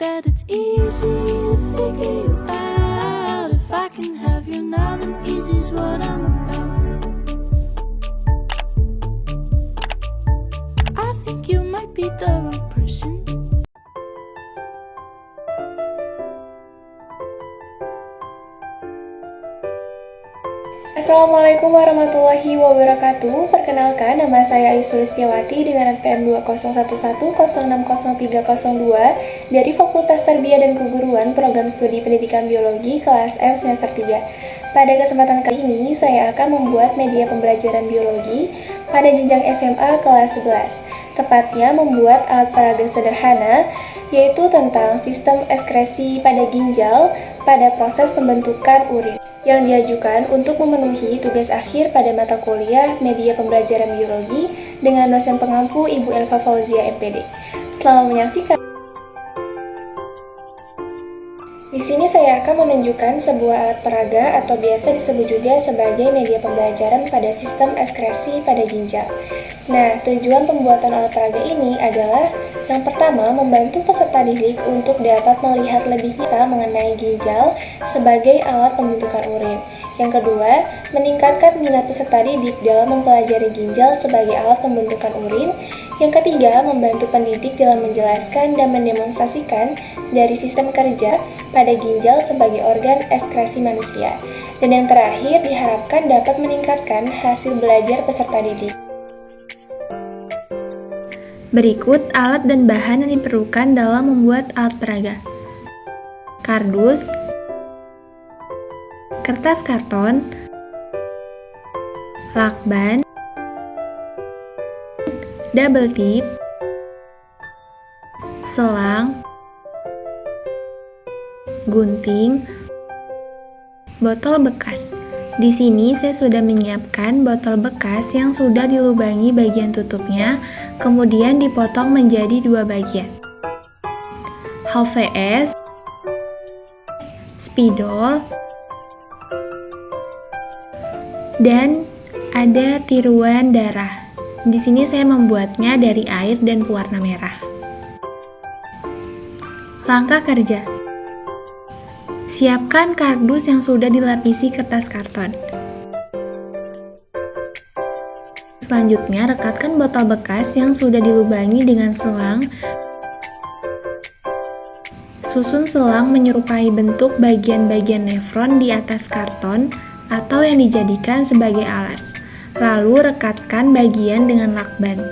that it's easy to figure you out. If I can have you now, then easy's what I'm about. I think you might be the wrong person. Assalamualaikum warahmatullahi wabarakatuh. Perkenalkan, nama saya Ayu Sulistiawati dengan NPM 20110600302 dari Fakultas Tarbiyah dan Keguruan Program Studi Pendidikan Biologi kelas M semester 3. Pada kesempatan kali ini, saya akan membuat media pembelajaran biologi pada jenjang SMA kelas 11. Tepatnya membuat alat peraga sederhana, yaitu tentang sistem ekskresi pada ginjal pada proses pembentukan urin, yang diajukan untuk memenuhi tugas akhir pada mata kuliah media pembelajaran biologi dengan dosen pengampu Ibu Elva Fauzia MPD. Selamat menyaksikan. Di sini saya akan menunjukkan sebuah alat peraga atau biasa disebut juga sebagai media pembelajaran pada sistem ekskresi pada ginjal. Nah, tujuan pembuatan alat peraga ini adalah yang pertama, membantu peserta didik untuk dapat melihat lebih nyata mengenai ginjal sebagai alat pembentukan urin. Yang kedua, meningkatkan minat peserta didik dalam mempelajari ginjal sebagai alat pembentukan urin. Yang ketiga, membantu pendidik dalam menjelaskan dan mendemonstrasikan dari sistem kerja pada ginjal sebagai organ ekskresi manusia. Dan yang terakhir, diharapkan dapat meningkatkan hasil belajar peserta didik. Berikut alat dan bahan yang diperlukan dalam membuat alat peraga. Kardus, kertas karton, lakban, double tip, selang, gunting, botol bekas. Di sini saya sudah menyiapkan botol bekas yang sudah dilubangi bagian tutupnya, kemudian dipotong menjadi dua bagian. HVS, spidol, dan ada tiruan darah. Di sini saya membuatnya dari air dan pewarna merah. Langkah kerja. Siapkan kardus yang sudah dilapisi kertas karton. Selanjutnya, rekatkan botol bekas yang sudah dilubangi dengan selang. Susun selang menyerupai bentuk bagian-bagian nefron di atas karton atau yang dijadikan sebagai alas. Lalu rekatkan bagian dengan lakban.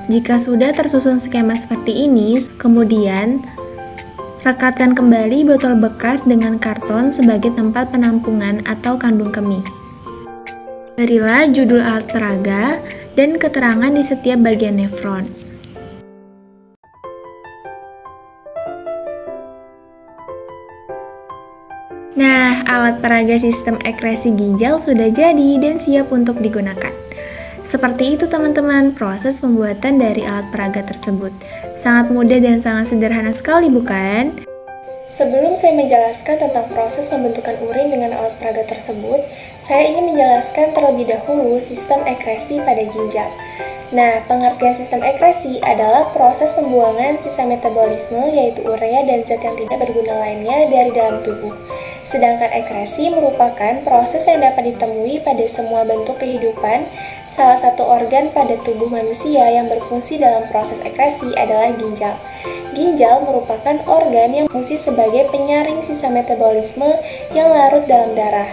Jika sudah tersusun skema seperti ini, kemudian rekatkan kembali botol bekas dengan karton sebagai tempat penampungan atau kandung kemih. Berilah judul alat peraga dan keterangan di setiap bagian nefron. Nah, alat peraga sistem ekskresi ginjal sudah jadi dan siap untuk digunakan. Seperti itu teman-teman, proses pembuatan dari alat peraga tersebut. Sangat mudah dan sangat sederhana sekali, bukan? Sebelum saya menjelaskan tentang proses pembentukan urin dengan alat peraga tersebut, saya ingin menjelaskan terlebih dahulu sistem ekskresi pada ginjal. Nah, pengertian sistem ekskresi adalah proses pembuangan sisa metabolisme, yaitu urea dan zat yang tidak berguna lainnya dari dalam tubuh. Sedangkan ekskresi merupakan proses yang dapat ditemui pada semua bentuk kehidupan. Salah satu organ pada tubuh manusia yang berfungsi dalam proses ekskresi adalah ginjal. Ginjal merupakan organ yang berfungsi sebagai penyaring sisa metabolisme yang larut dalam darah.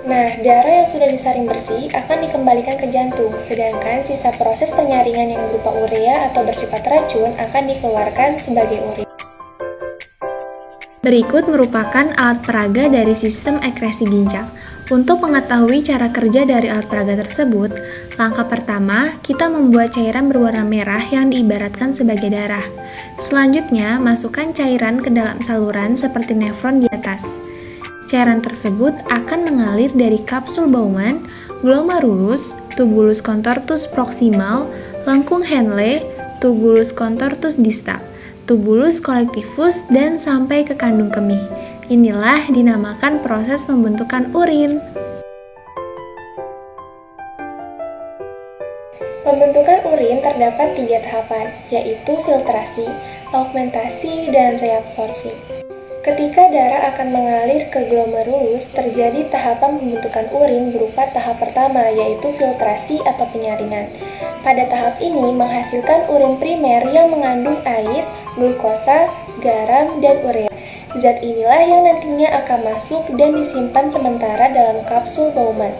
Nah, darah yang sudah disaring bersih akan dikembalikan ke jantung, sedangkan sisa proses penyaringan yang berupa urea atau bersifat racun akan dikeluarkan sebagai urin. Berikut merupakan alat peraga dari sistem ekskresi ginjal. Untuk mengetahui cara kerja dari alat peraga tersebut, langkah pertama, kita membuat cairan berwarna merah yang diibaratkan sebagai darah. Selanjutnya, masukkan cairan ke dalam saluran seperti nefron di atas. Cairan tersebut akan mengalir dari kapsul Bowman, glomerulus, tubulus contortus proximal, lengkung Henle, tubulus contortus distal, tubulus collectivus, dan sampai ke kandung kemih. Inilah dinamakan proses pembentukan urin. Pembentukan urin terdapat 3 tahapan, yaitu filtrasi, augmentasi, dan reabsorpsi. Ketika darah akan mengalir ke glomerulus, terjadi tahapan pembentukan urin berupa tahap pertama, yaitu filtrasi atau penyaringan. Pada tahap ini menghasilkan urin primer yang mengandung air, glukosa, garam, dan urea. Zat inilah yang nantinya akan masuk dan disimpan sementara dalam kapsul Bowman.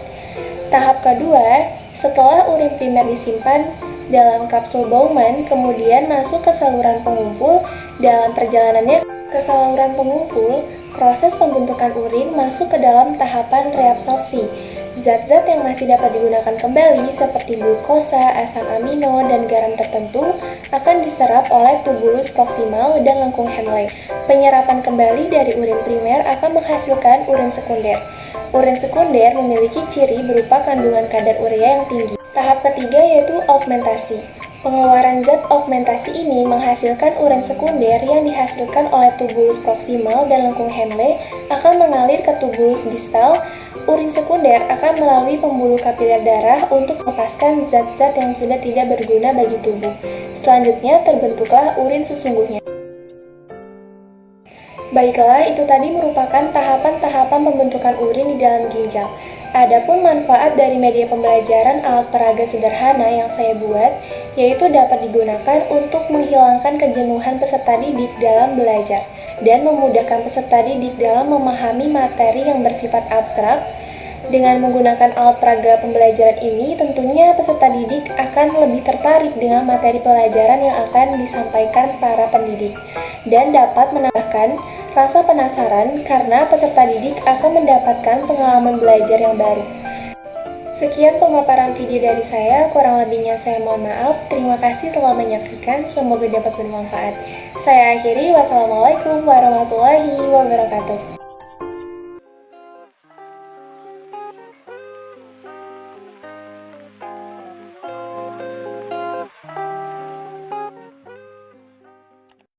Tahap kedua, setelah urin primer disimpan dalam kapsul Bowman, kemudian masuk ke saluran pengumpul. Dalam perjalanannya ke saluran pengumpul, proses pembentukan urin masuk ke dalam tahapan reabsorpsi. Zat-zat yang masih dapat digunakan kembali seperti glukosa, asam amino, dan garam tertentu akan diserap oleh tubulus proksimal dan lengkung Henle. Penyerapan kembali dari urin primer akan menghasilkan urin sekunder. Urin sekunder memiliki ciri berupa kandungan kadar urea yang tinggi. Tahap ketiga yaitu augmentasi. Pengeluaran zat augmentasi ini menghasilkan urin sekunder yang dihasilkan oleh tubulus proksimal dan lengkung Henle akan mengalir ke tubulus distal. Urin sekunder akan melalui pembuluh kapiler darah untuk melepaskan zat-zat yang sudah tidak berguna bagi tubuh. Selanjutnya terbentuklah urin sesungguhnya. Baiklah, itu tadi merupakan tahapan-tahapan pembentukan urin di dalam ginjal. Adapun manfaat dari media pembelajaran alat peraga sederhana yang saya buat, yaitu dapat digunakan untuk menghilangkan kejenuhan peserta didik dalam belajar dan memudahkan peserta didik dalam memahami materi yang bersifat abstrak. Dengan menggunakan alat peraga pembelajaran ini, tentunya peserta didik akan lebih tertarik dengan materi pelajaran yang akan disampaikan para pendidik dan dapat menambahkan rasa penasaran karena peserta didik akan mendapatkan pengalaman belajar yang baru. Sekian pemaparan video dari saya, kurang lebihnya saya mohon maaf. Terima kasih telah menyaksikan, semoga dapat bermanfaat. Saya akhiri, wassalamualaikum warahmatullahi wabarakatuh.